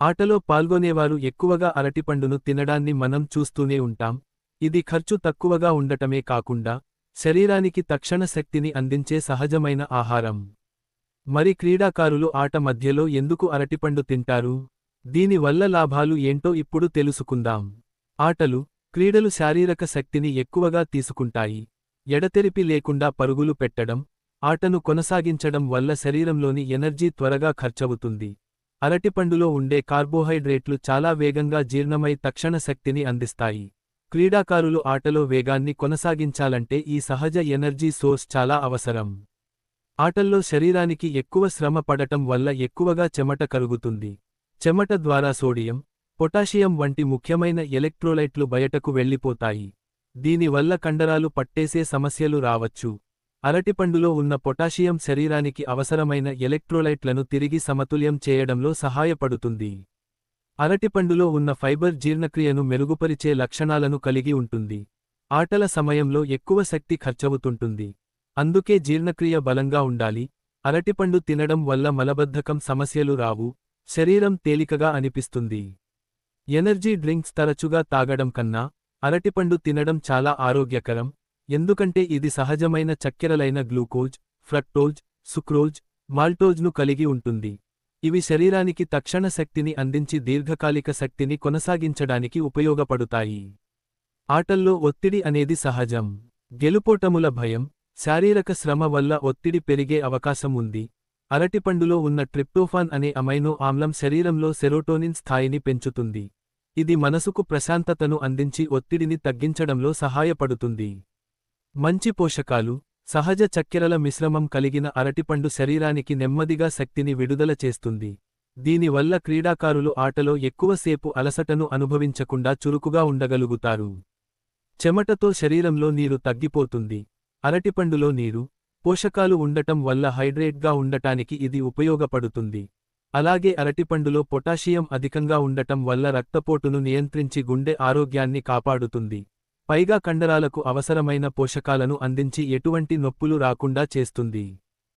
ఆటలో పాల్గొనేవారు ఎక్కువగా అరటిపండును తినడాన్ని మనం చూస్తూనే ఉంటాం. ఇది ఖర్చు తక్కువగా ఉండటమే కాకుండా శరీరానికి తక్షణ శక్తిని అందించే సహజమైన ఆహారం. మరి క్రీడాకారులు ఆట మధ్యలో ఎందుకు అరటిపండు తింటారు? దీని వల్ల లాభాలు ఏంటో ఇప్పుడు తెలుసుకుందాం. ఆటలు, క్రీడలు శారీరక శక్తిని ఎక్కువగా తీసుకుంటాయి. ఎడతెరిపి లేకుండా పరుగులు పెట్టడం, ఆటను కొనసాగించడం వల్ల శరీరంలోని ఎనర్జీ త్వరగా ఖర్చవుతుంది. అరటిపండులో ఉండే కార్బోహైడ్రేట్లు చాలా వేగంగా జీర్ణమై తక్షణ శక్తిని అందిస్తాయి. క్రీడాకారులు ఆటలో వేగాన్ని కొనసాగించాలంటే ఈ సహజ ఎనర్జీ సోర్స్ చాలా అవసరం. ఆటల్లో శరీరానికి ఎక్కువ శ్రమ పడటం వల్ల ఎక్కువగా చెమట కరుగుతుంది. చెమట ద్వారా సోడియం, పొటాషియం వంటి ముఖ్యమైన ఎలక్ట్రోలైట్లు బయటకు వెళ్ళిపోతాయి. దీనివల్ల కండరాలు పట్టేసే సమస్యలు రావచ్చు. అరటిపండులో ఉన్న పొటాషియం శరీరానికి అవసరమైన ఎలక్ట్రోలైట్లను తిరిగి సమతుల్యం చేయడంలో సహాయపడుతుంది. అరటిపండులో ఉన్న ఫైబర్ జీర్ణక్రియను మెరుగుపరిచే లక్షణాలను కలిగి ఉంటుంది. ఆటల సమయంలో ఎక్కువ శక్తి ఖర్చవుతుంటుంది. అందుకే జీర్ణక్రియ బలంగా ఉండాలి. అరటిపండు తినడం వల్ల మలబద్ధకం సమస్యలు రావు, శరీరం తేలికగా అనిపిస్తుంది. ఎనర్జీ డ్రింక్స్ తరచుగా తాగడం కన్నా అరటిపండు తినడం చాలా ఆరోగ్యకరం. ఎందుకంటే ఇది సహజమైన చక్కెరలైన గ్లూకోజ్, ఫ్రక్టోజ్, సుక్రోజ్, మాల్టోజ్ను కలిగి ఉంటుంది. ఇవి శరీరానికి తక్షణ శక్తిని అందించి దీర్ఘకాలిక శక్తిని కొనసాగించడానికి ఉపయోగపడుతాయి. ఆటల్లో ఒత్తిడి అనేది సహజం. గెలుపోటముల భయం, శారీరక శ్రమ వల్ల ఒత్తిడి పెరిగే అవకాశం ఉంది. అరటిపండులో ఉన్న ట్రిప్టోఫాన్ అనే అమైనో ఆమ్లం శరీరంలో సెరోటోనిన్ స్థాయిని పెంచుతుంది. ఇది మనసుకు ప్రశాంతతను అందించి ఒత్తిడిని తగ్గించడంలో సహాయపడుతుంది. మంచి పోషకాలు, సహజ చక్కెరల మిశ్రమం కలిగిన అరటిపండు శరీరానికి నెమ్మదిగా శక్తిని విడుదల చేస్తుంది. దీనివల్ల క్రీడాకారులు ఆటలో ఎక్కువసేపు అలసటను అనుభవించకుండా చురుకుగా ఉండగలుగుతారు. చెమటతో శరీరంలో నీరు తగ్గిపోతుంది. అరటిపండులో నీరు, పోషకాలు ఉండటం వల్ల హైడ్రేట్గా ఉండటానికి ఇది ఉపయోగపడుతుంది. అలాగే అరటిపండులో పొటాషియం అధికంగా ఉండటం వల్ల రక్తపోటును నియంత్రించి గుండె ఆరోగ్యాన్ని కాపాడుతుంది. పైగా కండరాలకు అవసరమైన పోషకాలను అందించి ఎటువంటి నొప్పులు రాకుండా చేస్తుంది.